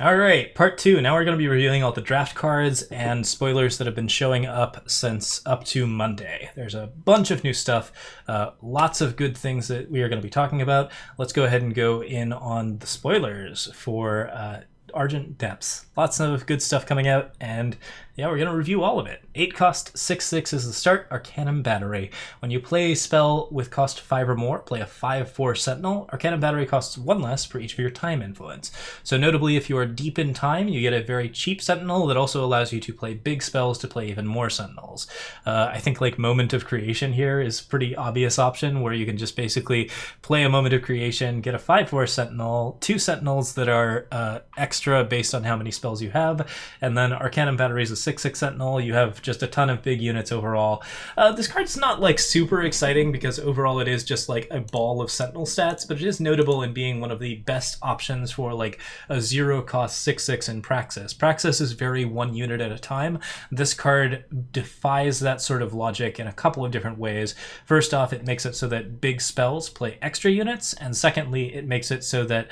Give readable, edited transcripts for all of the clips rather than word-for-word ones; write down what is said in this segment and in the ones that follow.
All right, part two. Now we're going to be reviewing all the draft cards and spoilers that have been showing up since up to Monday. There's a bunch of new stuff, lots of good things that we are going to be talking about. Let's go ahead and go in on the spoilers for Argent Depths. Lots of good stuff coming out, and yeah, we're going to review all of it. 8 cost, 6/6 is the start, Arcanum Battery. When you play a spell with cost 5 or more, play a 5/4 Sentinel. Arcanum Battery costs 1 less for each of your time influence. So notably, if you are deep in time, you get a very cheap Sentinel that also allows you to play big spells to play even more Sentinels. I think like Moment of Creation here is a pretty obvious option, where you can just basically play a Moment of Creation, get a 5/4 Sentinel, 2 Sentinels that are extra based on how many spells you have, and then Arcanum Battery is a 6/6 Sentinel. You have just a ton of big units overall. This card's not like super exciting because overall it is just like a ball of Sentinel stats, but it is notable in being one of the best options for like a 0 cost 6/6 in Praxis. Praxis is very 1 unit at a time. This card defies that sort of logic in a couple of different ways. First off, it makes it so that big spells play extra units, and secondly, it makes it so that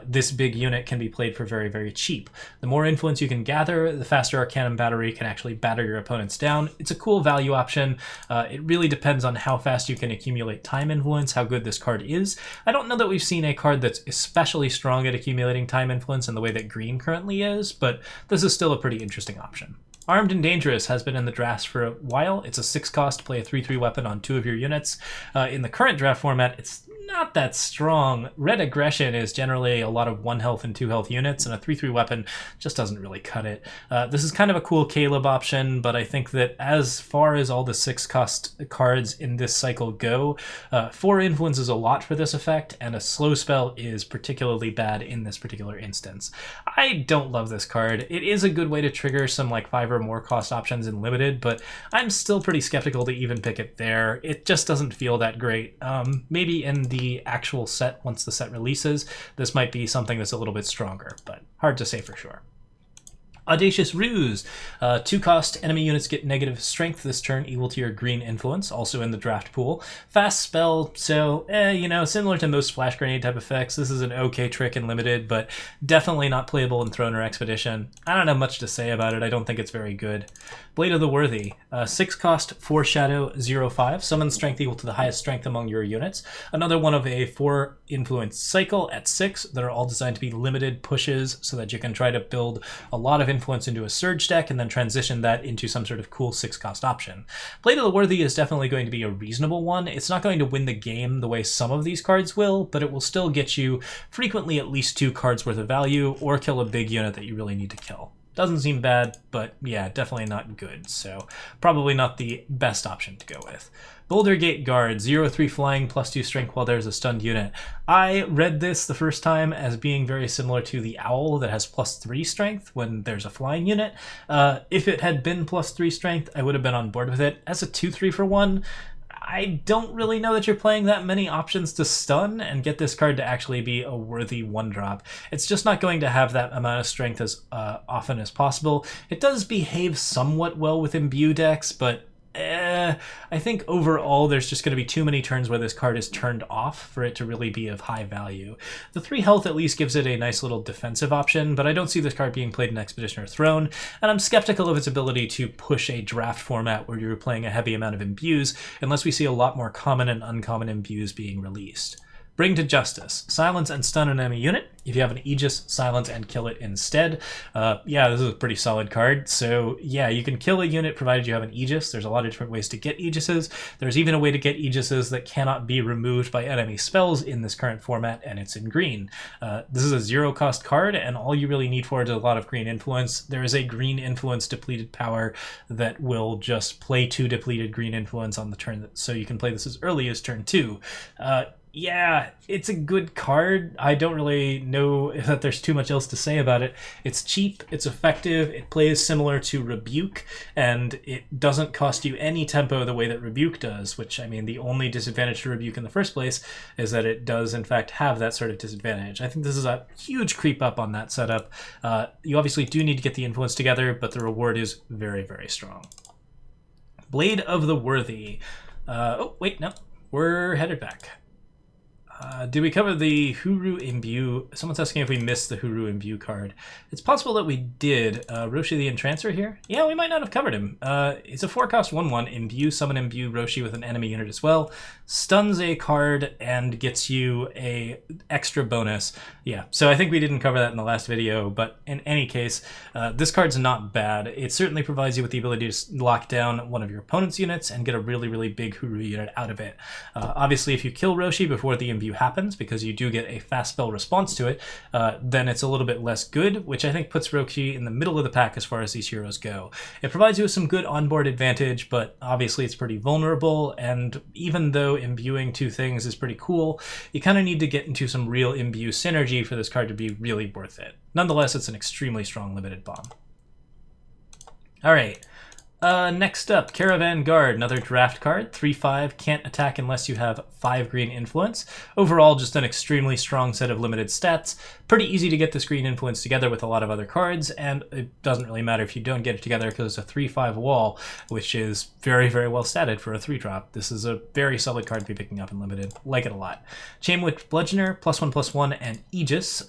this big unit can be played for very, very cheap. The more influence you can gather, the faster Arcanum Battery can actually batter your opponents down. It's a cool value option. It really depends on how fast you can accumulate time influence, how good this card is. I don't know that we've seen a card that's especially strong at accumulating time influence in the way that green currently is, but this is still a pretty interesting option. Armed and Dangerous has been in the drafts for a while. It's a 6 cost, play a 3/3 weapon on 2 of your units. In the current draft format, it's not that strong. Red Aggression is generally a lot of 1 health and 2 health units, and a 3/3 weapon just doesn't really cut it. This is kind of a cool Caleb option, but I think that as far as all the 6 cost cards in this cycle go, 4 influence is a lot for this effect, and a slow spell is particularly bad in this particular instance. I don't love this card. It is a good way to trigger some like 5 or more cost options in Limited, but I'm still pretty skeptical to even pick it there. It just doesn't feel that great. Maybe in the actual set, once the set releases, this might be something that's a little bit stronger, but hard to say for sure. Audacious Ruse. 2 cost, enemy units get negative strength this turn equal to your green influence, also in the draft pool. Fast spell, so, similar to most Flash Grenade type effects, this is an okay trick in Limited, but definitely not playable in Throne or Expedition. I don't have much to say about it. I don't think it's very good. Blade of the Worthy. 6 cost, Foreshadow, 0/5. Summon strength equal to the highest strength among your units. Another one of a 4 influence cycle at 6 that are all designed to be limited pushes so that you can try to build a lot of influence into a surge deck and then transition that into some sort of cool 6 cost option. Blade of the Worthy is definitely going to be a reasonable one. It's not going to win the game the way some of these cards will, but it will still get you frequently at least 2 cards worth of value or kill a big unit that you really need to kill. Doesn't seem bad, but yeah, definitely not good, so probably not the best option to go with. Boulder Gate Guard, 0/3 flying, +2 strength while there's a stunned unit. I read this the first time as being very similar to the Owl that has +3 strength when there's a flying unit. If it had been +3 strength, I would have been on board with it. As a 2/3 for 1, I don't really know that you're playing that many options to stun and get this card to actually be a worthy 1-drop. It's just not going to have that amount of strength as often as possible. It does behave somewhat well with Imbue decks, but I think overall there's just going to be too many turns where this card is turned off for it to really be of high value. The 3 health at least gives it a nice little defensive option, but I don't see this card being played in Expedition or Throne, and I'm skeptical of its ability to push a draft format where you're playing a heavy amount of imbues unless we see a lot more common and uncommon imbues being released. Bring to Justice. Silence and stun an enemy unit. If you have an Aegis, silence and kill it instead. Yeah, this is a pretty solid card. So yeah, you can kill a unit provided you have an Aegis. There's a lot of different ways to get Aegises. There's even a way to get Aegises that cannot be removed by enemy spells in this current format, and it's in green. This is a 0 cost card, and all you really need for it is a lot of green influence. There is a green influence depleted power that will just play 2 depleted green influence on the turn, so you can play this as early as turn 2. Yeah, it's a good card. I don't really know that there's too much else to say about it. It's cheap, it's effective, it plays similar to Rebuke, and it doesn't cost you any tempo the way that Rebuke does, which, I mean, the only disadvantage to Rebuke in the first place is that it does, in fact, have that sort of disadvantage. I think this is a huge creep up on that setup. You obviously do need to get the influence together, but the reward is very, very strong. Blade of the Worthy. Oh, wait, no. We're headed back. Did we cover the Huru Imbue? Someone's asking if we missed the Huru Imbue card. It's possible that we did. Roshi the Entrancer here? Yeah, we might not have covered him. It's a 4-cost 1/1. Imbue, summon Imbue Roshi with an enemy unit as well. Stuns a card and gets you a extra bonus. Yeah, so I think we didn't cover that in the last video, but in any case, this card's not bad. It certainly provides you with the ability to lock down one of your opponent's units and get a really, really big Huru unit out of it. Obviously, if you kill Roshi before the Imbue happens, because you do get a fast spell response to it, then it's a little bit less good, which I think puts Roshi in the middle of the pack as far as these heroes go. It provides you with some good onboard advantage, but obviously it's pretty vulnerable, and even though imbuing two things is pretty cool, you kind of need to get into some real imbue synergy for this card to be really worth it. Nonetheless, it's an extremely strong limited bomb. Alright. Next up, Caravan Guard, another draft card, 3/5, can't attack unless you have 5 green influence. Overall, just an extremely strong set of limited stats. Pretty easy to get this green influence together with a lot of other cards, and it doesn't really matter if you don't get it together because it's a 3/5 wall, which is very, very well statted for a 3-drop. This is a very solid card to be picking up in limited. Like it a lot. Chainwitch Bludgeoner, +1/+1, and Aegis,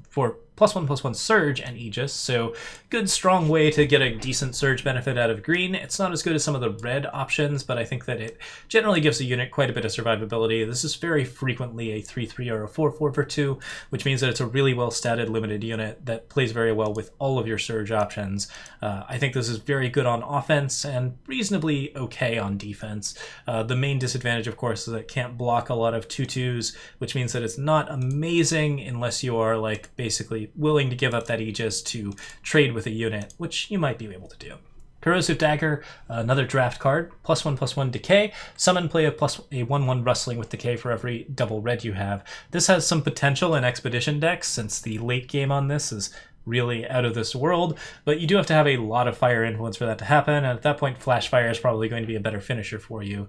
for +1/+1 Surge and Aegis, so good strong way to get a decent Surge benefit out of green. It's not as good as some of the red options, but I think that it generally gives a unit quite a bit of survivability. This is very frequently a 3/3 or a 4/4 for 2, which means that it's a really well statted limited unit that plays very well with all of your Surge options. I think this is very good on offense and reasonably okay on defense. The main disadvantage, of course, is that it can't block a lot of 2/2s, which means that it's not amazing unless you are like basically willing to give up that Aegis to trade with a unit, which you might be able to do. Corrosive Dagger, another draft card, +1/+1 Decay. Summon, play a 1/1 Rustling with Decay for every double red you have. This has some potential in Expedition decks, since the late game on this is really out of this world, but you do have to have a lot of fire influence for that to happen, and at that point Flash Fire is probably going to be a better finisher for you.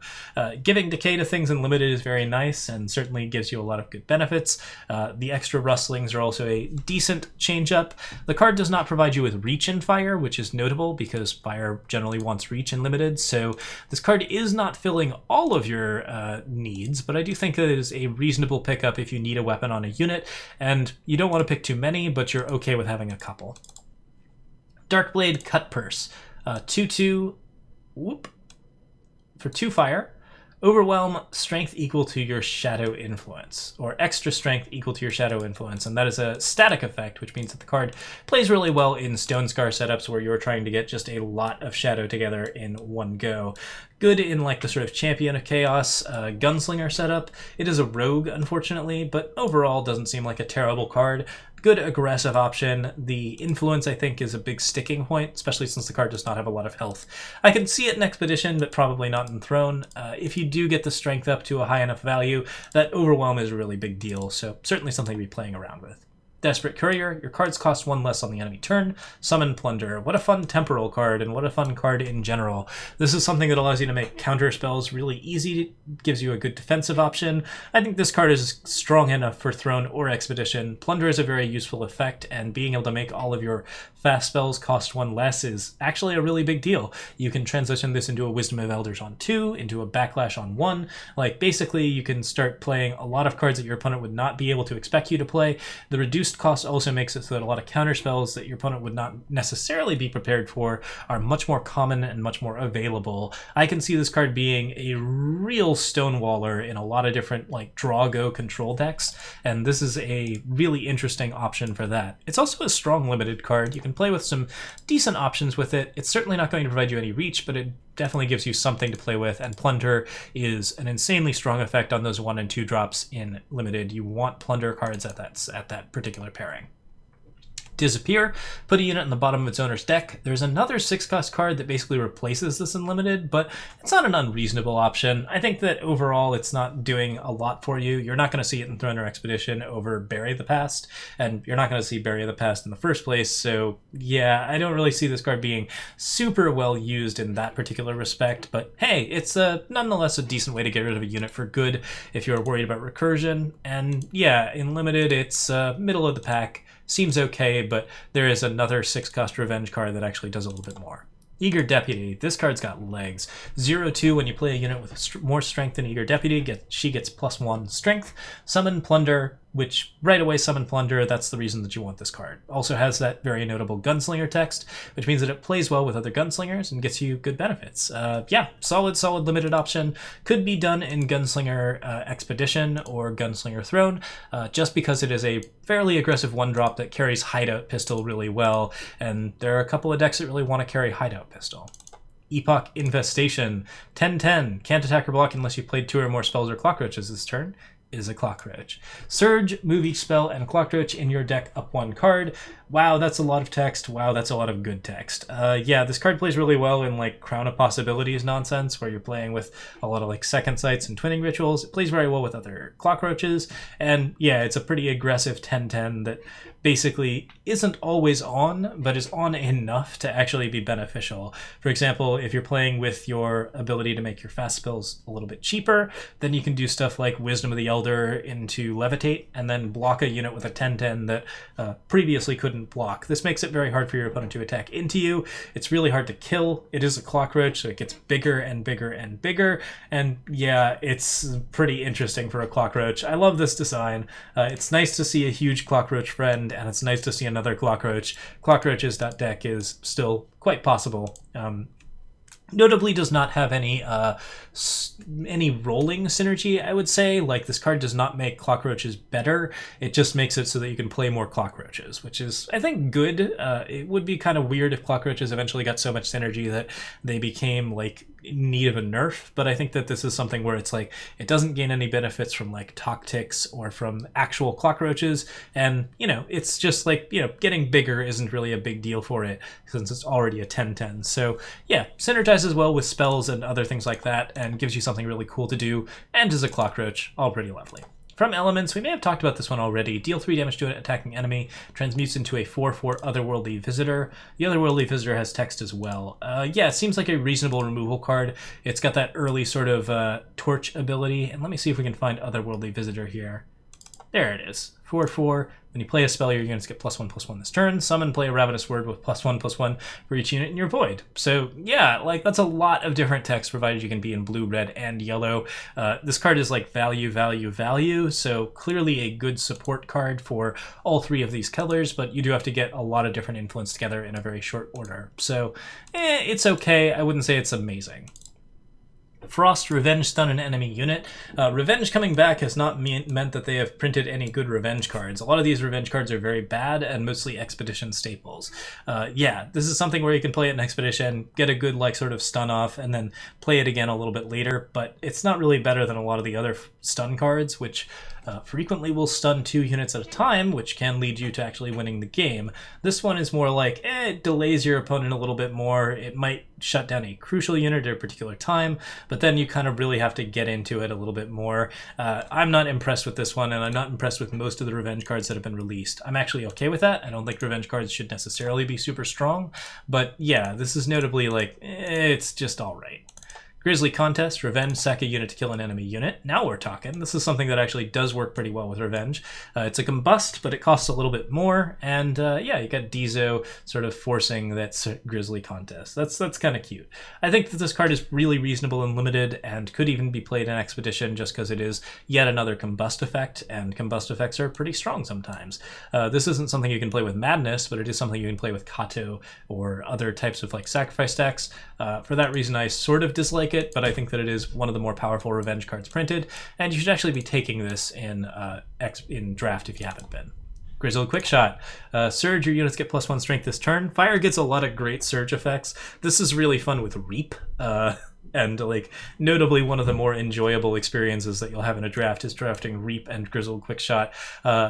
Giving Decay to things in limited is very nice and certainly gives you a lot of good benefits. The extra Rustlings are also a decent change up. The card does not provide you with reach in fire, which is notable because fire generally wants reach in limited, so this card is not filling all of your needs, but I do think that it is a reasonable pickup if you need a weapon on a unit, and you don't want to pick too many, but you're okay with having a couple. Darkblade Cut Purse, 2/2, whoop, for 2 fire. Overwhelm, strength equal to your shadow influence, or extra strength equal to your shadow influence, and that is a static effect, which means that the card plays really well in Stone Scar setups where you're trying to get just a lot of shadow together in one go. Good in like the sort of Champion of Chaos Gunslinger setup. It is a rogue, unfortunately, but overall doesn't seem like a terrible card. Good aggressive option. The influence, I think, is a big sticking point, especially since the card does not have a lot of health. I can see it in Expedition, but probably not in Throne. If you do get the strength up to a high enough value, that Overwhelm is a really big deal, so certainly something to be playing around with. Desperate Courier, your cards cost 1 less on the enemy turn. Summon Plunder. What a fun temporal card, and what a fun card in general. This is something that allows you to make counter spells really easy, gives you a good defensive option. I think this card is strong enough for Throne or Expedition. Plunder is a very useful effect, and being able to make all of your fast spells cost 1 less is actually a really big deal. You can transition this into a Wisdom of Elders on 2, into a Backlash on 1. Like, basically, you can start playing a lot of cards that your opponent would not be able to expect you to play. The reduced cost also makes it so that a lot of counter spells that your opponent would not necessarily be prepared for are much more common and much more available. I can see this card being a real stonewaller in a lot of different like draw-go control decks, and this is a really interesting option for that. It's also a strong limited card. You can play with some decent options with it. It's certainly not going to provide you any reach, but it definitely gives you something to play with, and Plunder is an insanely strong effect on those 1 and 2 drops in limited. You want Plunder cards at that particular pairing. Disappear, put a unit in the bottom of its owner's deck. There's another 6-cost card that basically replaces this in limited, but it's not an unreasonable option. I think that overall it's not doing a lot for you. You're not going to see it in Throne or Expedition over Bury the Past, and you're not going to see Bury the Past in the first place, so yeah, I don't really see this card being super well used in that particular respect, but hey, it's nonetheless a decent way to get rid of a unit for good if you're worried about recursion, and yeah, in limited it's middle of the pack. Seems okay, but there is another 6-cost revenge card that actually does a little bit more. Eager Deputy. This card's got legs. 0/2 when you play a unit with more strength than Eager Deputy, she gets +1 strength. Summon Plunder, which right away summon Plunder, that's the reason that you want this card. Also has that very notable Gunslinger text, which means that it plays well with other Gunslingers and gets you good benefits. Yeah, solid limited option. Could be done in Gunslinger Expedition or Gunslinger Throne, just because it is a fairly aggressive 1-drop that carries Hideout Pistol really well, and there are a couple of decks that really want to carry Hideout Pistol. Epoch Infestation. 10/10. Can't attack or block unless you played 2 or more spells or cockroaches this turn. Is a cockroach. Surge, move each spell, and cockroach in your deck up 1 card. Wow, that's a lot of text. Wow, that's a lot of good text. Yeah, this card plays really well in like Crown of Possibilities nonsense, where you're playing with a lot of like second sights and twinning rituals. It plays very well with other cockroaches, and yeah, it's a pretty aggressive 10/10 that basically isn't always on, but is on enough to actually be beneficial. For example, if you're playing with your ability to make your fast spells a little bit cheaper, then you can do stuff like Wisdom of the Elder into Levitate, and then block a unit with a 10/10 that previously couldn't block. This makes it very hard for your opponent to attack into you. It's really hard to kill. It is a cockroach, so it gets bigger and bigger and bigger, and yeah, it's pretty interesting for a cockroach. I love this design. It's nice to see a huge cockroach friend, and it's nice to see another cockroach. Cockroaches.deck is still quite possible. Notably does not have any rolling synergy, I would say. Like, this card does not make cockroaches better. It just makes it so that you can play more cockroaches, which is, I think, good. It would be kind of weird if cockroaches eventually got so much synergy that they became, like, in need of a nerf, but I think that this is something where it's like, it doesn't gain any benefits from, like, tactics or from actual cockroaches, and, you know, it's just like, you know, getting bigger isn't really a big deal for it, since it's already a 10/10. So, yeah, synergizes well with spells and other things like that, and gives you something really cool to do, and is a cockroach, all pretty lovely. From Elements, we may have talked about this one already. Deal 3 damage to an attacking enemy, transmutes into a 4/4 Otherworldly Visitor. The Otherworldly Visitor has text as well. Yeah, it seems like a reasonable removal card. It's got that early sort of torch ability, and let me see if we can find Otherworldly Visitor here. There it is. 4/4. When you play a spell, your units get +1/+1 this turn. Summon, play a Ravenous Word with +1/+1 for each unit in your void. So yeah, like, that's a lot of different text, provided you can be in blue, red, and yellow. This card is like value, value, value, so clearly a good support card for all 3 of these colors, but you do have to get a lot of different influence together in a very short order. So it's okay. I wouldn't say it's amazing. Frost, Revenge, stun an enemy unit. Revenge coming back has not meant that they have printed any good Revenge cards. A lot of these Revenge cards are very bad and mostly Expedition staples. Yeah, this is something where you can play it in Expedition, get a good, like, sort of stun off, and then play it again a little bit later, but it's not really better than a lot of the other stun cards, which frequently will stun 2 units at a time, which can lead you to actually winning the game. This one is more like, it delays your opponent a little bit more. It might shut down a crucial unit at a particular time, but then you kind of really have to get into it a little bit more. I'm not impressed with this one, and I'm not impressed with most of the Revenge cards that have been released. I'm actually okay with that. I don't think Revenge cards should necessarily be super strong, but yeah, this is notably like, it's just alright. Grizzly Contest, Revenge, sack a unit to kill an enemy unit. Now we're talking. This is something that actually does work pretty well with Revenge. It's a combust, but it costs a little bit more, and yeah, you got Dizo sort of forcing that Grizzly Contest. That's kind of cute. I think that this card is really reasonable and limited, and could even be played in Expedition just because it is yet another combust effect, and combust effects are pretty strong sometimes. This isn't something you can play with Madness, but it is something you can play with Kato or other types of, like, sacrifice decks. For that reason, I sort of dislike it, but I think that it is one of the more powerful Revenge cards printed, and you should actually be taking this in draft if you haven't been. Grizzly Quickshot. Surge, your units get +1 strength this turn. Fire gets a lot of great surge effects. This is really fun with Reap. And, like, notably one of the more enjoyable experiences that you'll have in a draft is drafting Reap and Grizzled Quickshot.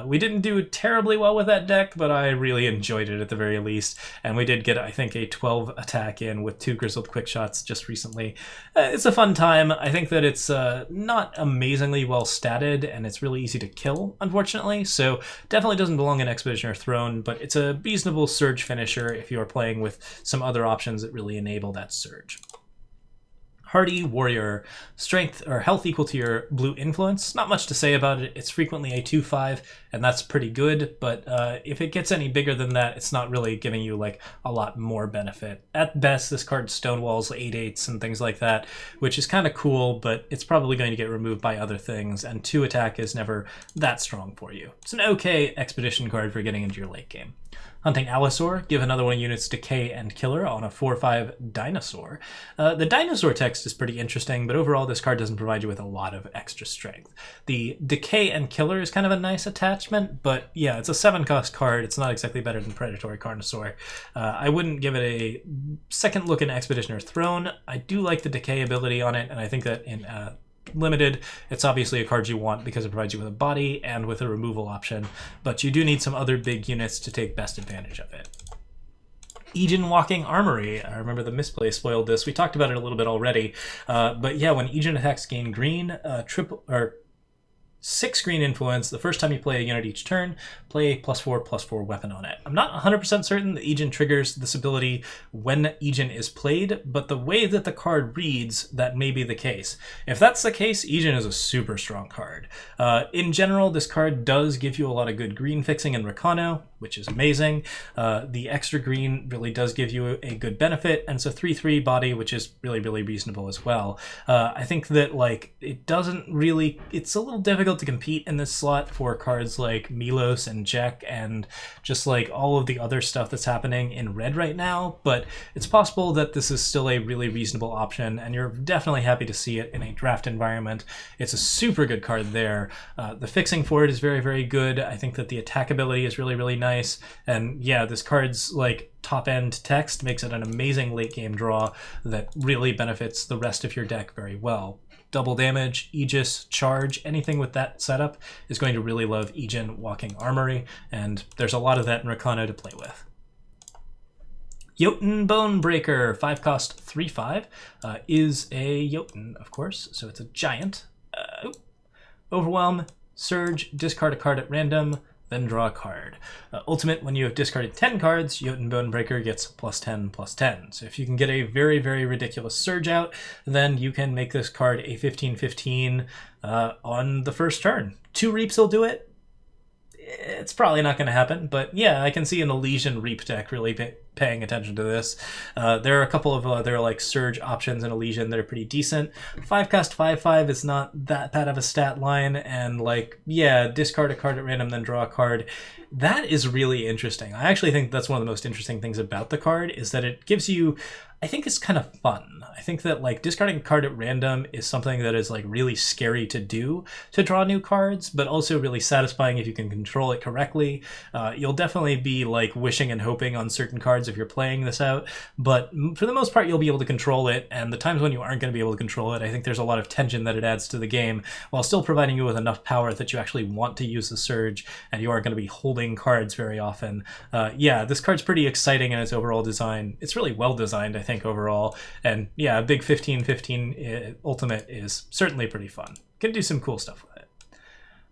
We didn't do terribly well with that deck, but I really enjoyed it at the very least, and we did get, I think, a 12 attack in with 2 Grizzled Quickshots just recently. It's a fun time. I think that it's not amazingly well statted, and it's really easy to kill, unfortunately, so definitely doesn't belong in Expedition or Throne, but it's a reasonable surge finisher if you are playing with some other options that really enable that surge. Hardy Warrior, strength or health equal to your blue influence. Not much to say about it. It's frequently a 2/5, and that's pretty good, but if it gets any bigger than that, it's not really giving you like a lot more benefit. At best, this card stonewalls 8/8s and things like that, which is kind of cool, but it's probably going to get removed by other things, and 2 attack is never that strong for you. It's an okay expedition card for getting into your late game. Hunting Allosaur, give another one of units Decay and Killer on a 4/5 Dinosaur. The Dinosaur text is pretty interesting, but overall this card doesn't provide you with a lot of extra strength. The Decay and Killer is kind of a nice attachment, but yeah, it's a 7-cost card. It's not exactly better than Predatory Carnosaur. I wouldn't give it a second look in Expedition or Throne. I do like the Decay ability on it, and I think that in Limited, it's obviously a card you want because it provides you with a body and with a removal option, but you do need some other big units to take best advantage of it. Ijen Walking Armory. I remember the misplay spoiled this. We talked about it a little bit already, but yeah, when Ijen attacks gain green, 6 green influence. The first time you play a unit each turn, play a +4/+4 weapon on it. I'm not 100% certain that Ijen triggers this ability when Ijen is played, but the way that the card reads, that may be the case. If that's the case, Ijen is a super strong card. In general, this card does give you a lot of good green fixing in Recano, which is amazing. The extra green really does give you a good benefit, and it's a 3/3 body, which is really, really reasonable as well. I think that like it's a little difficult to compete in this slot for cards like Milos and Jack and just like all of the other stuff that's happening in red right now, but it's possible that this is still a really reasonable option, and you're definitely happy to see it in a draft environment. It's a super good card there. The fixing for it is very, very good. I think that the attack ability is really, really nice, and yeah, this card's like top-end text makes it an amazing late-game draw that really benefits the rest of your deck very well. Double damage, Aegis, charge, anything with that setup is going to really love Ijen Walking Armory, and there's a lot of that in Recano to play with. Jotun Bonebreaker, 5-cost 3/5, is a Jotun, of course, so it's a giant. Overwhelm, Surge, discard a card at random, then draw a card. Ultimate, when you have discarded 10 cards, Jotun Bonebreaker gets +10/+10. So if you can get a very, very ridiculous Surge out, then you can make this card a 15/15 on the first turn. 2 Reaps will do it. It's probably not going to happen, but yeah, I can see an Elysian Reap deck really paying attention to this. There are a couple of other like Surge options in Elysian that are pretty decent. 5-cost 5/5 is not that bad of a stat line, and like, yeah, discard a card at random, then draw a card. That is really interesting. I actually think that's one of the most interesting things about the card is that it gives you, I think it's kind of fun. I think that like discarding a card at random is something that is like really scary to do to draw new cards, but also really satisfying if you can control it correctly. You'll definitely be like wishing and hoping on certain cards if you're playing this out, but for the most part you'll be able to control it, and the times when you aren't going to be able to control it, I think there's a lot of tension that it adds to the game while still providing you with enough power that you actually want to use the Surge and you aren't going to be holding cards very often. Yeah, this card's pretty exciting in its overall design. It's really well designed, I think, overall, and yeah, a big 15/15 ultimate is certainly pretty fun. Can do some cool stuff with it.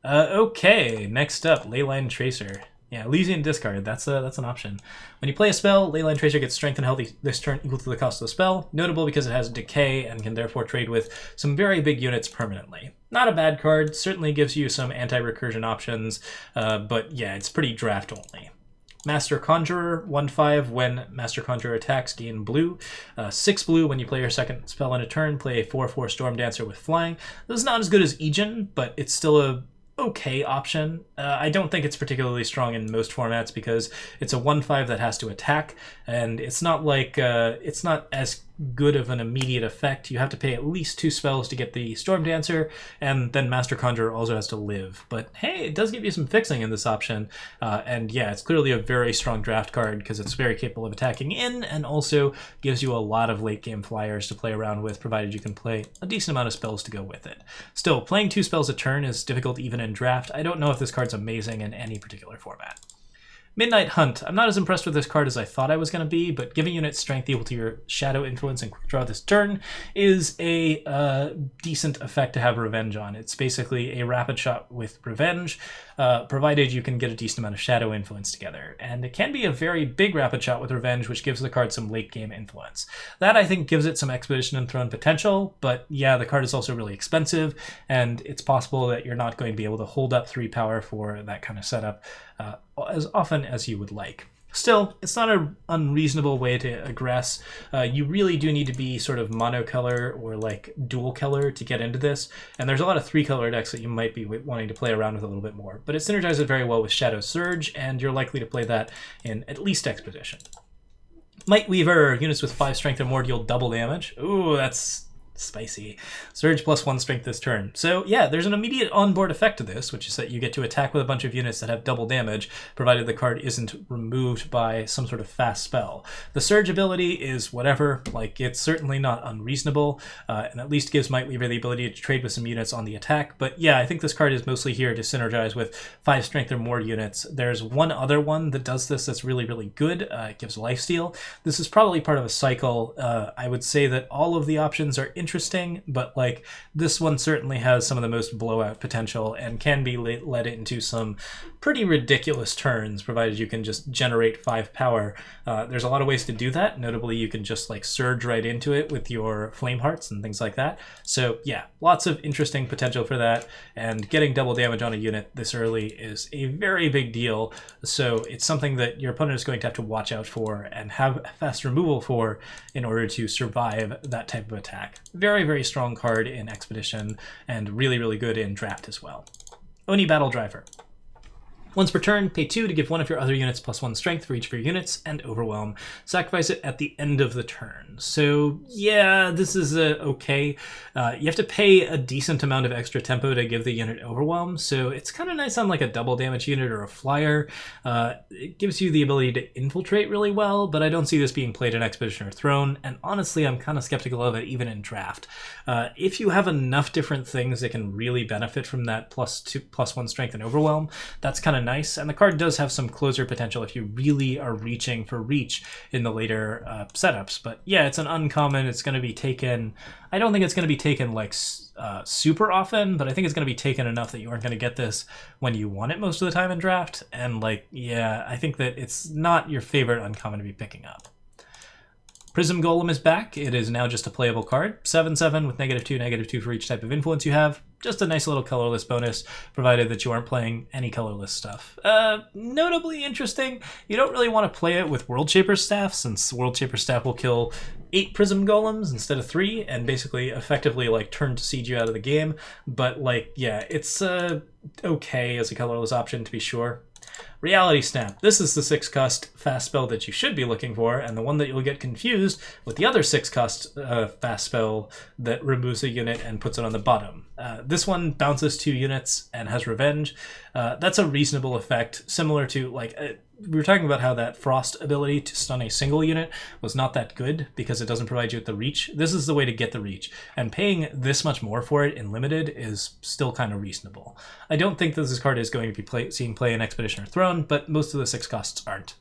Okay, next up, Leila Tracer. Yeah, Elysian discard, that's an option. When you play a spell, Leila Tracer gets strength and health this turn equal to the cost of the spell. Notable because it has Decay and can therefore trade with some very big units permanently. Not a bad card, certainly gives you some anti-recursion options, but yeah, it's pretty draft only. Master Conjurer, 1/5 when Master Conjurer attacks, gain blue. 6 blue when you play your second spell in a turn, play a 4/4 Storm Dancer with flying. This is not as good as Ijen, but it's still a okay option. I don't think it's particularly strong in most formats because it's a 1/5 that has to attack, and it's not like it's not as good of an immediate effect. You have to pay at least 2 spells to get the Storm Dancer, and then Master Conjurer also has to live. But hey, it does give you some fixing in this option, and yeah, it's clearly a very strong draft card because it's very capable of attacking in, and also gives you a lot of late game flyers to play around with, provided you can play a decent amount of spells to go with it. Still, playing 2 spells a turn is difficult even in draft. I don't know if this card's amazing in any particular format. Midnight Hunt. I'm not as impressed with this card as I thought I was going to be, but giving units strength equal to your shadow influence and quick draw this turn is a decent effect to have revenge on. It's basically a rapid shot with revenge, provided you can get a decent amount of shadow influence together. And it can be a very big rapid shot with revenge, which gives the card some late game influence. That, I think, gives it some Expedition and Throne potential, but yeah, the card is also really expensive, and it's possible that you're not going to be able to hold up 3 power for that kind of setup as often as you would like. Still, it's not an unreasonable way to aggress. You really do need to be sort of monocolor or like dual color to get into this, and there's a lot of 3-color decks that you might be wanting to play around with a little bit more, but it synergizes very well with Shadow Surge, and you're likely to play that in at least Expedition. Might Weaver, units with 5 strength or more deal double damage. Ooh, that's spicy. Surge +1 strength this turn. So yeah, there's an immediate onboard effect to this, which is that you get to attack with a bunch of units that have double damage, provided the card isn't removed by some sort of fast spell. The Surge ability is whatever, like it's certainly not unreasonable, and at least gives Might Weaver the ability to trade with some units on the attack. But yeah, I think this card is mostly here to synergize with 5 strength or more units. There's one other one that does this that's really, really good. It gives lifesteal. This is probably part of a cycle. I would say that all of the options are interesting, but like this one certainly has some of the most blowout potential and can be led into some pretty ridiculous turns, provided you can just generate 5 power. There's a lot of ways to do that. Notably, you can just like surge right into it with your flame hearts and things like that. So yeah, lots of interesting potential for that, and getting double damage on a unit this early is a very big deal. So it's something that your opponent is going to have to watch out for and have fast removal for in order to survive that type of attack. Very, very strong card in Expedition, and really, really good in Draft as well. Oni Battle Driver. Once per turn, pay 2 to give one of your other units +1 strength for each of your units, and Overwhelm. Sacrifice it at the end of the turn. So yeah, this is okay. You have to pay a decent amount of extra tempo to give the unit Overwhelm, so it's kind of nice on like a double damage unit or a flyer. It gives you the ability to infiltrate really well, but I don't see this being played in Expedition or Throne, and honestly, I'm kind of skeptical of it even in Draft. If you have enough different things that can really benefit from that +1 strength and Overwhelm, that's kind of nice, and the card does have some closer potential if you really are reaching for reach in the later setups. But yeah, it's an uncommon. It's going to be taken, I don't think it's going to be taken like super often, but I think it's going to be taken enough that you aren't going to get this when you want it most of the time in Draft. And like, yeah, I think that it's not your favorite uncommon to be picking up. Prism Golem is back. It is now just a playable card. 7/7 with -2/-2 for each type of influence you have. Just a nice little colorless bonus, provided that you aren't playing any colorless stuff. Notably interesting, you don't really want to play it with World Shaper's Staff, since World Shaper's Staff will kill 8 Prism Golems instead of 3, and basically effectively like turn to siege you out of the game. But like, yeah, it's okay as a colorless option to be sure. Reality Snap. This is the 6-cost fast spell that you should be looking for, and the one that you'll get confused with the other 6-cost fast spell that removes a unit and puts it on the bottom. This one bounces 2 units and has revenge. That's a reasonable effect, similar to like we were talking about how that Frost ability to stun a single unit was not that good because it doesn't provide you with the reach. This is the way to get the reach, and paying this much more for it in Limited is still kind of reasonable. I don't think that this card is going to be seeing play in Expedition or Throne, but most of the 6 costs aren't.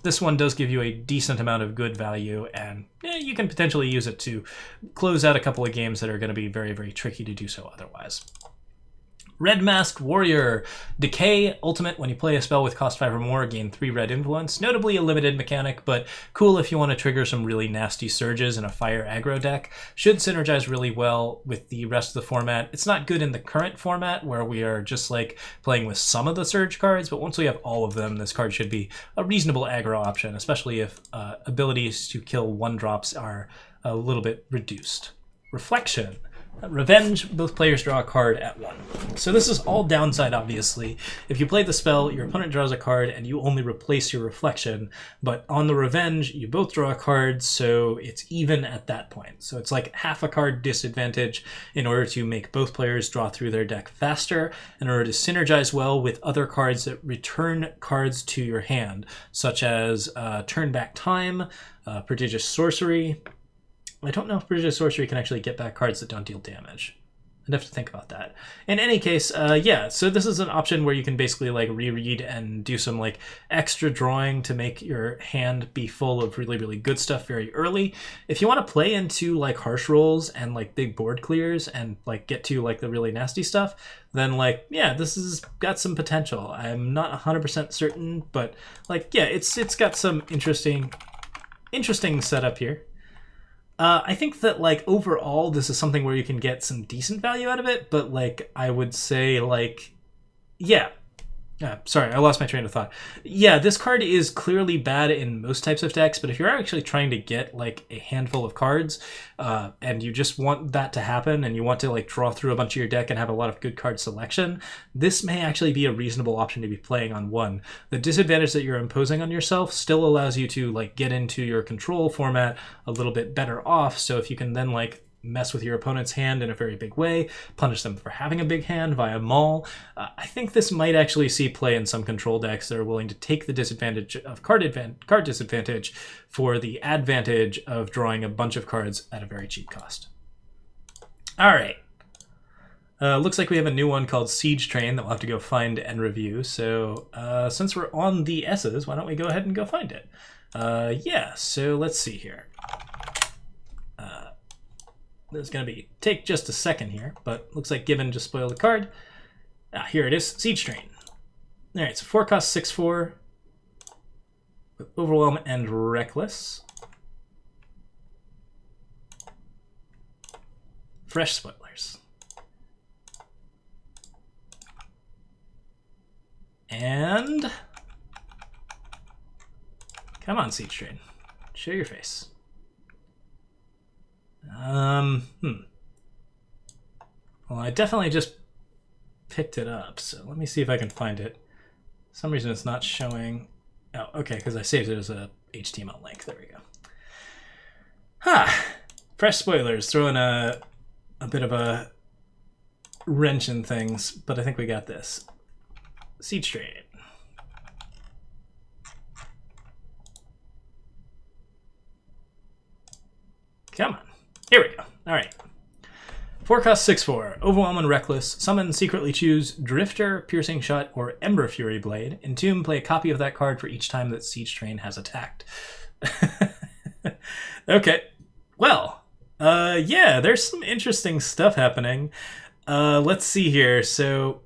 This one does give you a decent amount of good value, and you can potentially use it to close out a couple of games that are going to be very, very tricky to do so otherwise. Red Masked Warrior. Decay, ultimate. When you play a spell with cost 5 or more, gain 3 red influence. Notably a limited mechanic, but cool if you want to trigger some really nasty surges in a fire aggro deck. Should synergize really well with the rest of the format. It's not good in the current format, where we are just like playing with some of the surge cards, but once we have all of them, this card should be a reasonable aggro option, especially if abilities to kill 1-drops are a little bit reduced. Reflection. Revenge, both players draw a card at 1. So this is all downside, obviously. If you play the spell, your opponent draws a card and you only replace your reflection, but on the Revenge, you both draw a card, so it's even at that point. So it's like half a card disadvantage in order to make both players draw through their deck faster, in order to synergize well with other cards that return cards to your hand, such as Turn Back Time, Prodigious Sorcery. I don't know if Prodigious Sorcery can actually get back cards that don't deal damage. I'd have to think about that. In any case, yeah, so this is an option where you can basically like reread and do some like extra drawing to make your hand be full of really, really good stuff very early. If you want to play into like harsh rolls and like big board clears and like get to like the really nasty stuff, then like, yeah, this has got some potential. I'm not 100% certain, but like, yeah, it's got some interesting setup here. I think that, like, overall, this is something where you can get some decent value out of it, but, like, I would say, like, yeah. Sorry, I lost my train of thought. Yeah, this card is clearly bad in most types of decks, but if you're actually trying to get, like, a handful of cards, and you just want that to happen, and you want to, like, draw through a bunch of your deck and have a lot of good card selection, this may actually be a reasonable option to be playing on one. The disadvantage that you're imposing on yourself still allows you to, like, get into your control format a little bit better off, so if you can then, like, mess with your opponent's hand in a very big way, punish them for having a big hand via maul. I think this might actually see play in some control decks that are willing to take the disadvantage of card disadvantage for the advantage of drawing a bunch of cards at a very cheap cost. All right. Looks like we have a new one called Siege Train that we'll have to go find and review. So since we're on the S's, why don't we go ahead and go find it? Yeah, so let's see here. There's going to take just a second here, but looks like Given just spoiled the card. Here it is, Siege Train. All right, so 4-cost 6/4 with Overwhelm and Reckless. Fresh spoilers. And come on, Siege Train, show your face. Well, I definitely just picked it up, so let me see if I can find it. For some reason it's not showing. Oh, okay, because I saved it as a HTML link. There we go. Fresh spoilers, throwing a bit of a wrench in things, but I think we got this. Siege Train. Come on. Here we go. All right. 4-cost 6/4. Overwhelm and Reckless. Summon, secretly choose Drifter, Piercing Shot, or Ember Fury Blade. Entomb, play a copy of that card for each time that Siege Train has attacked. Okay. Well, yeah, there's some interesting stuff happening. Let's see here. So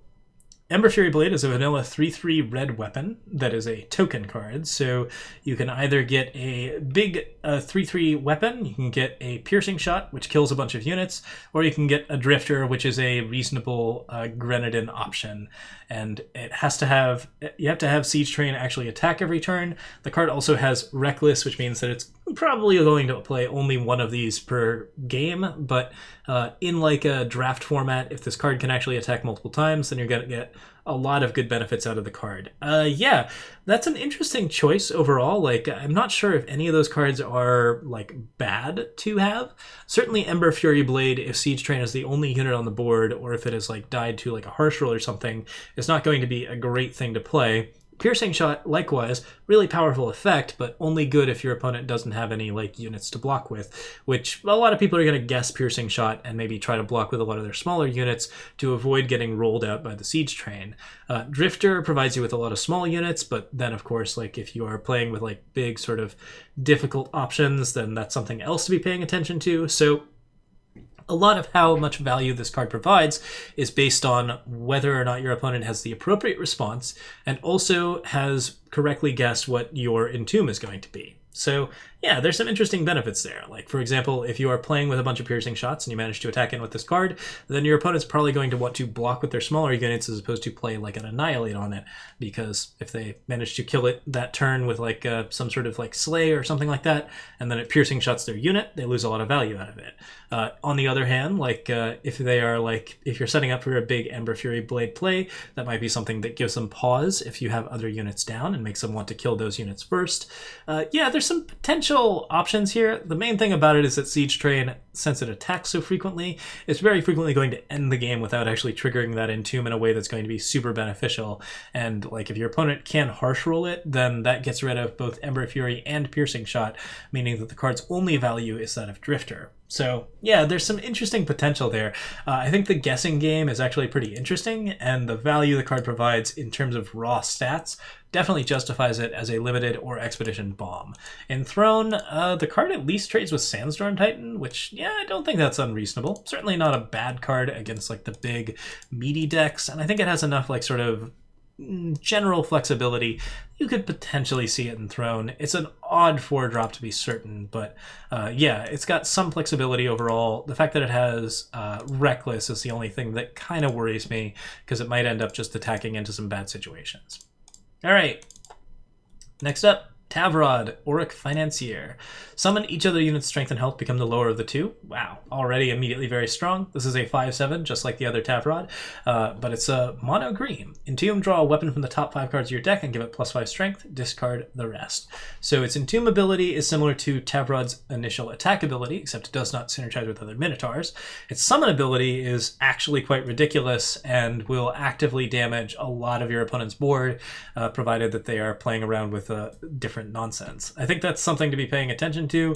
Ember Fury Blade is a vanilla 3/3 red weapon that is a token card. So you can either get a big 3/3 weapon, you can get a Piercing Shot, which kills a bunch of units, or you can get a Drifter, which is a reasonable Grenadin option. And you have to have Siege Train actually attack every turn. The card also has Reckless, which means that it's probably going to play only one of these per game, but in like a draft format, if this card can actually attack multiple times, then you're going to get a lot of good benefits out of the card. Yeah, that's an interesting choice overall. Like, I'm not sure if any of those cards are like bad to have. Certainly Ember Fury Blade, if Siege Train is the only unit on the board, or if it is like died to like a harsh roll or something, it's not going to be a great thing to play. Piercing Shot, likewise, really powerful effect, but only good if your opponent doesn't have any like units to block with, which a lot of people are going to guess Piercing Shot and maybe try to block with a lot of their smaller units to avoid getting rolled out by the Siege Train. Drifter provides you with a lot of small units, but then of course, like if you are playing with like big sort of difficult options, then that's something else to be paying attention to. So a lot of how much value this card provides is based on whether or not your opponent has the appropriate response and also has correctly guessed what your Entomb is going to be. So yeah, there's some interesting benefits there. Like, for example, if you are playing with a bunch of Piercing Shots and you manage to attack in with this card, then your opponent's probably going to want to block with their smaller units as opposed to play like an Annihilate on it, because if they manage to kill it that turn with like some sort of like Slay or something like that, and then it Piercing Shots their unit, they lose a lot of value out of it. On the other hand, like if you're setting up for a big Ember Fury Blade play, that might be something that gives them pause if you have other units down and makes them want to kill those units first. Yeah, there's some potential options here. The main thing about it is that Siege Train, since it attacks so frequently, it's very frequently going to end the game without actually triggering that Entomb in a way that's going to be super beneficial. And like if your opponent can harsh roll it, then that gets rid of both Ember Fury and Piercing Shot, meaning that the card's only value is that of Drifter. So yeah, there's some interesting potential there. I think the guessing game is actually pretty interesting, and the value the card provides in terms of raw stats definitely justifies it as a limited or expedition bomb. In Throne, the card at least trades with Sandstorm Titan, which, yeah, I don't think that's unreasonable. Certainly not a bad card against like the big meaty decks, and I think it has enough like sort of general flexibility. You could potentially see it in Throne. It's an odd 4-drop to be certain, but yeah, it's got some flexibility overall. The fact that it has Reckless is the only thing that kind of worries me, because it might end up just attacking into some bad situations. All right, next up, Tavrod, Auric Financier. Summon each other unit's strength and health become the lower of the two. Wow, already immediately very strong. This is a 5/7, just like the other Tavrod, but it's a mono green. Entomb, draw a weapon from the top 5 cards of your deck and give it +5 strength, discard the rest. So its Entomb ability is similar to Tavrod's initial attack ability, except it does not synergize with other Minotaurs. Its summon ability is actually quite ridiculous and will actively damage a lot of your opponent's board, provided that they are playing around with different nonsense. I think that's something to be paying attention to.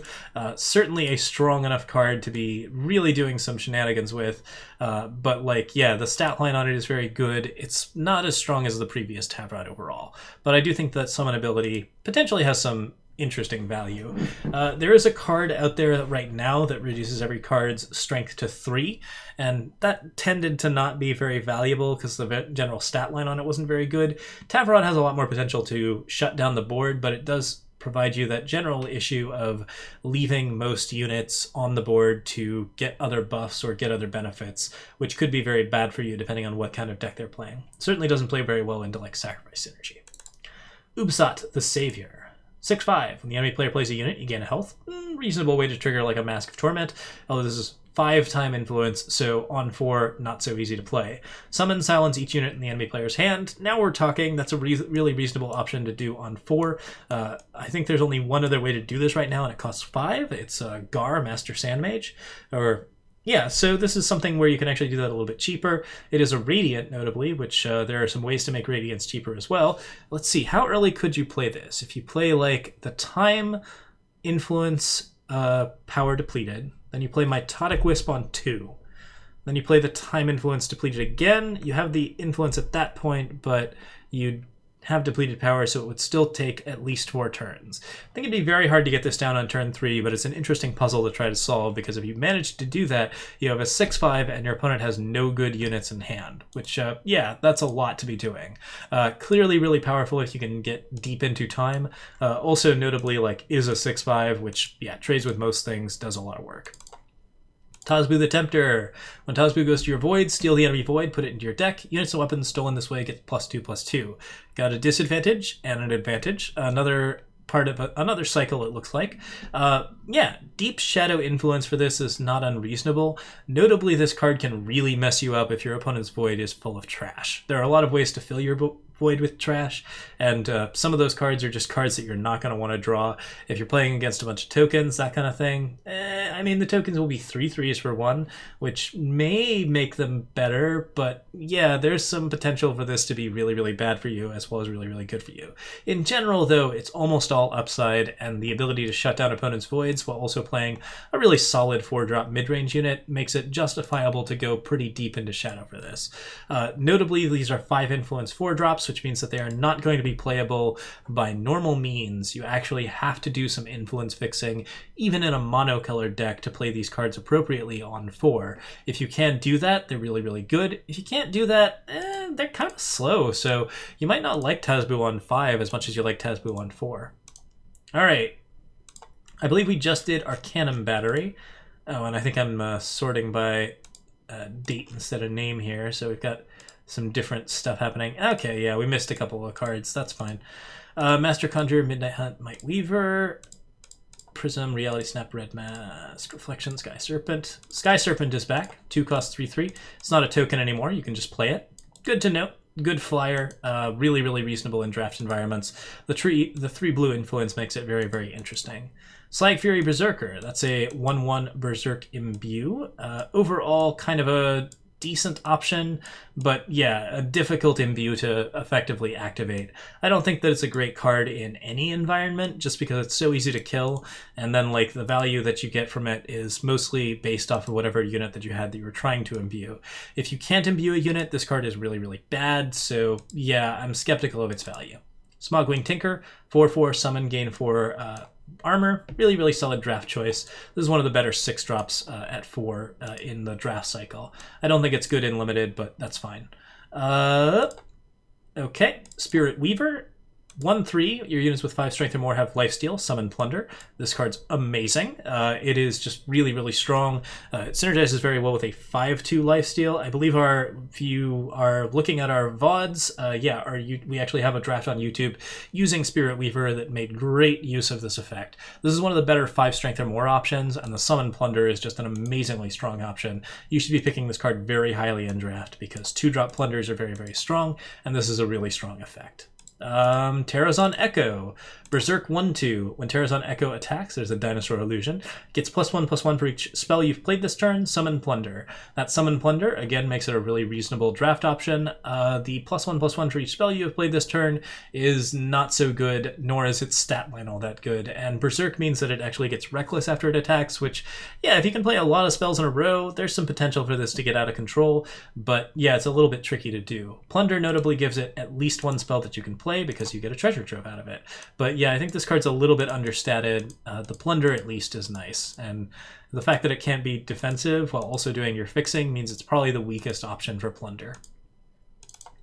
Certainly a strong enough card to be really doing some shenanigans with, but like, yeah, the stat line on it is very good. It's not as strong as the previous Tavrod overall, but I do think that summon ability potentially has some interesting value. There is a card out there right now that reduces every card's strength to 3, and that tended to not be very valuable because the general stat line on it wasn't very good. Tavrod has a lot more potential to shut down the board, but it does provide you that general issue of leaving most units on the board to get other buffs or get other benefits, which could be very bad for you depending on what kind of deck they're playing. Certainly doesn't play very well into like Sacrifice Synergy. Ubsat, the Savior. 6/5. When the enemy player plays a unit, you gain a health. Reasonable way to trigger like a Mask of Torment, although this is 5-time influence, so on 4, not so easy to play. Summon, silence each unit in the enemy player's hand. Now we're talking. That's a really reasonable option to do on 4. I think there's only one other way to do this right now, and it costs 5. It's Gar, Master Sandmage, or yeah, so this is something where you can actually do that a little bit cheaper. It is a Radiant, notably, which there are some ways to make Radiants cheaper as well. Let's see, how early could you play this? If you play, like, the Time Influence Power Depleted, then you play Mitotic Wisp on 2. Then you play the Time Influence Depleted again. You have the Influence at that point, but you have depleted power, so it would still take at least 4 turns. I think it'd be very hard to get this down on turn 3, but it's an interesting puzzle to try to solve, because if you manage to do that, you have a 6/5 and your opponent has no good units in hand, which, yeah, that's a lot to be doing. Clearly really powerful if you can get deep into time. Also notably, like, is a 6/5, which, yeah, trades with most things, does a lot of work. Tazbu the Tempter. When Tazbu goes to your void, steal the enemy void, put it into your deck. Units and weapons stolen this way get +2/+2. Got a disadvantage and an advantage. Another part of another cycle, it looks like. Yeah, Deep Shadow Influence for this is not unreasonable. Notably, this card can really mess you up if your opponent's void is full of trash. There are a lot of ways to fill your void with trash, and some of those cards are just cards that you're not going to want to draw if you're playing against a bunch of tokens, that kind of thing. I mean, the tokens will be 3/3s for 1, which may make them better, but yeah, there's some potential for this to be really bad for you, as well as really good for you. In general, though, it's almost all upside, and the ability to shut down opponents' voids while also playing a really solid 4-drop mid-range unit makes it justifiable to go pretty deep into Shadow for this. Notably, these are 5 influence 4-drops, which means that they are not going to be playable by normal means. You actually have to do some influence fixing, even in a monocolored deck, to play these cards appropriately on 4. If you can do that, they're really good. If you can't do that, they're kind of slow, so you might not like Tazbu on 5 as much as you like Tazbu on 4. Alright, I believe we just did Arcanum Battery. Oh, and I think I'm sorting by date instead of name here, so we've got some different stuff happening. Okay, yeah, we missed a couple of cards. That's fine. Master Conjurer, Midnight Hunt, Might Weaver, Prism, Reality Snap, Red Mask, Reflection, Sky Serpent. Sky Serpent is back. 2 costs 3/3. It's not a token anymore. You can just play it. Good to know. Good flyer. Really reasonable in draft environments. The 3 blue influence makes it very interesting. Slag Fury Berserker. That's a 1/1 Berserk Imbue. Overall, kind of a decent option, but yeah, a difficult imbue to effectively activate. I don't think that it's a great card in any environment, just because it's so easy to kill, and then like the value that you get from it is mostly based off of whatever unit that you had that you were trying to imbue. If you can't imbue a unit, this card is really, really bad, so yeah, I'm skeptical of its value. Smug Wing Tinker, 4/4 summon, gain 4 armor. Really, really solid draft choice. This is one of the better 6-drops at 4 in the draft cycle. I don't think it's good in limited, but that's fine. Okay, Spirit Weaver. 1/3, your units with 5 strength or more have lifesteal, summon Plunder. This card's amazing. It is just really, really strong. It synergizes very well with a 5/2 lifesteal. I believe if you are looking at our VODs, we actually have a draft on YouTube using Spirit Weaver that made great use of this effect. This is one of the better 5 strength or more options, and the summon Plunder is just an amazingly strong option. You should be picking this card very highly in draft because 2-drop Plunders are very, very strong, and this is a really strong effect. Terrazon Echo. Berserk 1/2. When Terrazon Echo attacks, there's a dinosaur illusion. Gets +1/+1 for each spell you've played this turn. Summon Plunder. That Summon Plunder, again, makes it a really reasonable draft option. The +1/+1 for each spell you have played this turn is not so good, nor is its stat line all that good. And Berserk means that it actually gets reckless after it attacks, which, yeah, if you can play a lot of spells in a row, there's some potential for this to get out of control. But yeah, it's a little bit tricky to do. Plunder notably gives it at least 1 spell that you can play because you get a treasure trove out of it. But yeah, I think this card's a little bit understated. The Plunder at least is nice, and the fact that it can't be defensive while also doing your fixing means it's probably the weakest option for Plunder.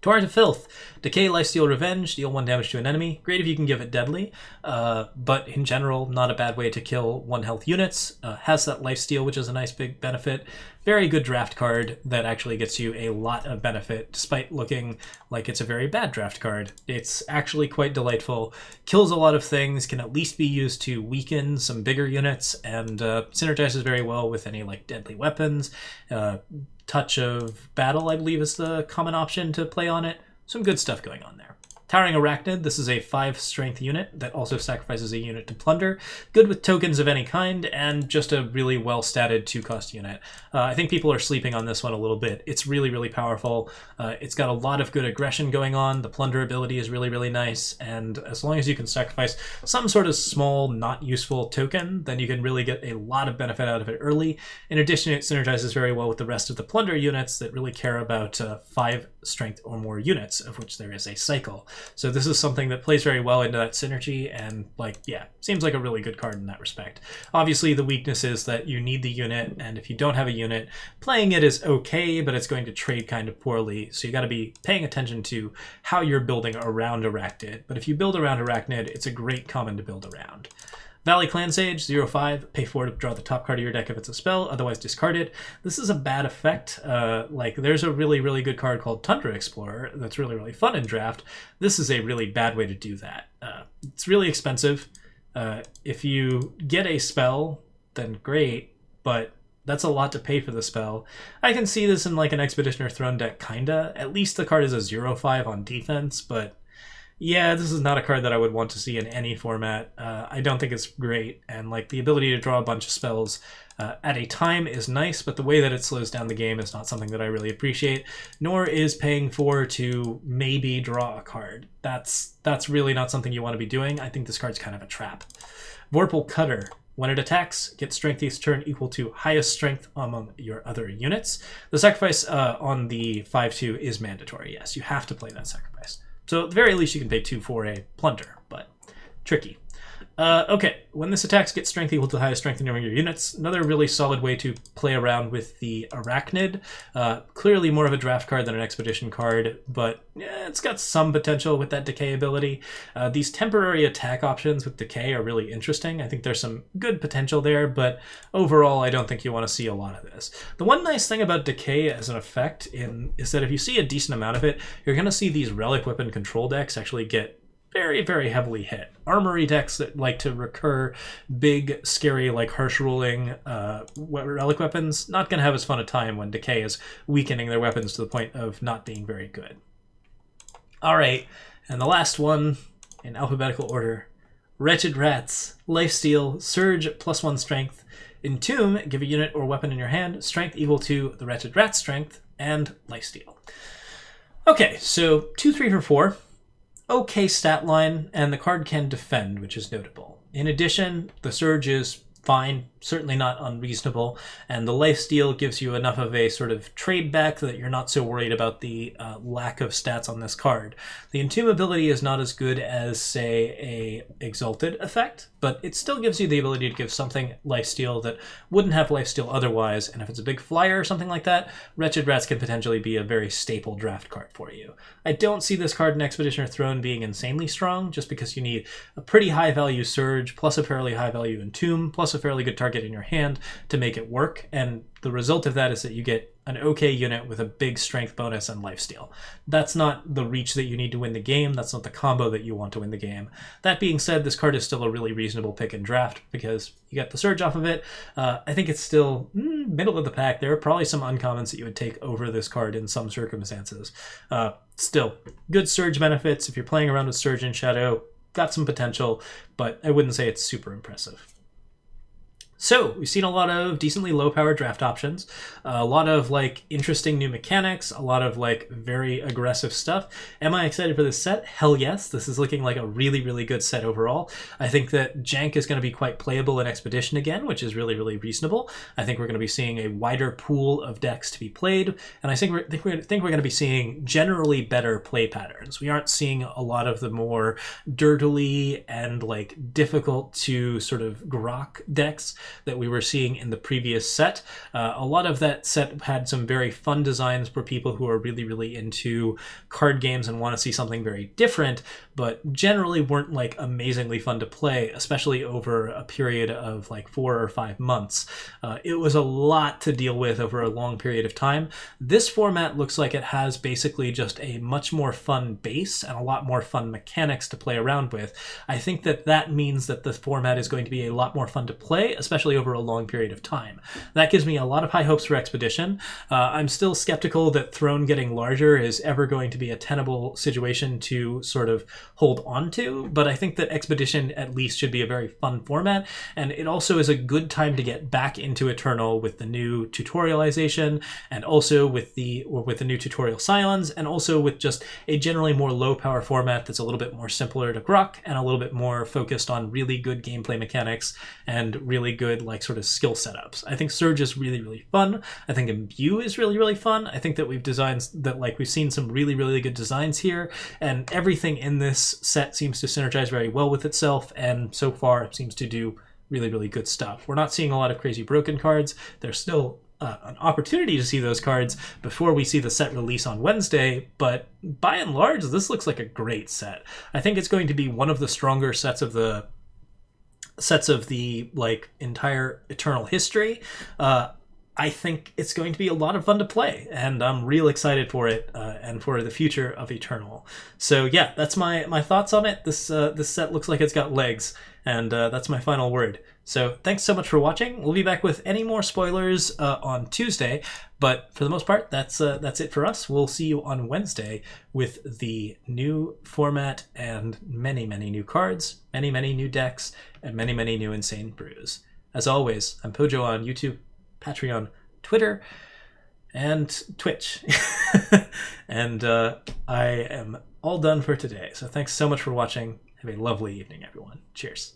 Torrent of Filth. Decay, Lifesteal, Revenge. Deal 1 damage to an enemy. Great if you can give it Deadly, but in general, not a bad way to kill 1 health units. Has that Lifesteal, which is a nice big benefit. Very good draft card that actually gets you a lot of benefit, despite looking like it's a very bad draft card. It's actually quite delightful. Kills a lot of things, can at least be used to weaken some bigger units, and synergizes very well with any like deadly weapons. Touch of Battle, I believe, is the common option to play on it. Some good stuff going on there. Towering Arachnid, this is a 5 strength unit that also sacrifices a unit to Plunder. Good with tokens of any kind, and just a really well-statted 2-cost unit. I think people are sleeping on this one a little bit. It's really, really powerful. It's got a lot of good aggression going on. The Plunder ability is really, really nice, and as long as you can sacrifice some sort of small, not useful token, then you can really get a lot of benefit out of it early. In addition, it synergizes very well with the rest of the Plunder units that really care about 5 strength or more units, of which there is a cycle. So this is something that plays very well into that synergy, and like, yeah, seems like a really good card in that respect. Obviously, the weakness is that you need the unit, and if you don't have a unit, playing it is okay, but it's going to trade kind of poorly, so you got to be paying attention to how you're building around Erected. But if you build around Arachnid, it's a great common to build around. Valley Clan Sage, 0/5, pay 4 to draw the top card of your deck if it's a spell, otherwise discard it. This is a bad effect. There's a really, really good card called Tundra Explorer that's really, really fun in draft. This is a really bad way to do that. It's really expensive. If you get a spell, then great, but that's a lot to pay for the spell. I can see this in like an Expeditioner Throne deck, kinda. At least the card is a 0/5 on defense, but yeah, this is not a card that I would want to see in any format. I don't think it's great, and like the ability to draw a bunch of spells at a time is nice, but the way that it slows down the game is not something that I really appreciate, nor is paying 4 to maybe draw a card. That's really not something you want to be doing. I think this card's kind of a trap. Vorpal Cutter. When it attacks, get strength each turn equal to highest strength among your other units. The sacrifice on the 5/2 is mandatory, yes. You have to play that sacrifice. So at the very least, you can pay 2 for a Plunder, but tricky. Okay, when this attacks, get strength equal to the highest strength in your units. Another really solid way to play around with the Arachnid. Clearly more of a draft card than an expedition card, but it's got some potential with that Decay ability. These temporary attack options with Decay are really interesting. I think there's some good potential there, but overall, I don't think you want to see a lot of this. The one nice thing about Decay as an effect is that if you see a decent amount of it, you're going to see these relic weapon control decks actually get very, very heavily hit. Armory decks that like to recur big, scary, like harsh ruling relic weapons, not going to have as fun a time when Decay is weakening their weapons to the point of not being very good. All right, and the last one in alphabetical order. Wretched Rats. Lifesteal, Surge, +1 strength. Entomb, give a unit or weapon in your hand strength equal to the Wretched Rat's strength, and lifesteal. Okay, so 2, 3 for 4. Okay stat line, and the card can defend, which is notable. In addition, the Surge is fine, certainly not unreasonable, and the lifesteal gives you enough of a sort of trade back that you're not so worried about the lack of stats on this card. The Entomb ability is not as good as, say, a Exalted effect, but it still gives you the ability to give something lifesteal that wouldn't have lifesteal otherwise, and if it's a big flyer or something like that, Wretched Rats can potentially be a very staple draft card for you. I don't see this card in Expedition or Throne being insanely strong, just because you need a pretty high value Surge, plus a fairly high value Entomb, plus a fairly good target in your hand to make it work, and the result of that is that you get an okay unit with a big strength bonus and lifesteal. That's not the reach that you need to win the game, that's not the combo that you want to win the game. That being said, this card is still a really reasonable pick in draft because you get the Surge off of it. I think it's still middle of the pack. There are probably some uncommons that you would take over this card in some circumstances. Still, good Surge benefits. If you're playing around with Surge in Shadow, got some potential, but I wouldn't say it's super impressive. So we've seen a lot of decently low power draft options, a lot of like interesting new mechanics, a lot of like very aggressive stuff. Am I excited for this set? Hell yes. This is looking like a really, really good set overall. I think that Jank is going to be quite playable in Expedition again, which is really, really reasonable. I think we're going to be seeing a wider pool of decks to be played, and I think we're going to be seeing generally better play patterns. We aren't seeing a lot of the more dirtily and like difficult to sort of grok decks that we were seeing in the previous set. A lot of that set had some very fun designs for people who are really, really into card games and want to see something very different, but generally weren't like amazingly fun to play, especially over a period of like 4 or 5 months. It was a lot to deal with over a long period of time. This format looks like it has basically just a much more fun base and a lot more fun mechanics to play around with. I think that that means that the format is going to be a lot more fun to play, especially over a long period of time. That gives me a lot of high hopes for Expedition. I'm still skeptical that Throne getting larger is ever going to be a tenable situation to sort of hold on to, but I think that Expedition at least should be a very fun format, and it also is a good time to get back into Eternal with the new tutorialization, and also with the new tutorial scions, and also with just a generally more low power format that's a little bit more simpler to grok and a little bit more focused on really good gameplay mechanics and really good like sort of skill setups. I think Surge is really, really fun. I think Imbue is really, really fun. I think that we've seen some really, really good designs here, and everything in this set seems to synergize very well with itself, and so far it seems to do really, really good stuff. We're not seeing a lot of crazy broken cards. There's still an opportunity to see those cards before we see the set release on Wednesday, but by and large, this looks like a great set. I think it's going to be one of the stronger sets of the like entire Eternal history. I think it's going to be a lot of fun to play, and I'm real excited for it and for the future of Eternal. So yeah, that's my thoughts on it. This set looks like it's got legs, and that's my final word. So thanks so much for watching. We'll be back with any more spoilers on Tuesday, but for the most part, that's it for us. We'll see you on Wednesday with the new format and many, many new cards, many, many new decks, and many, many new insane brews. As always, I'm Pojo on YouTube, Patreon, Twitter, and Twitch. And I am all done for today. So thanks so much for watching. Have a lovely evening, everyone. Cheers.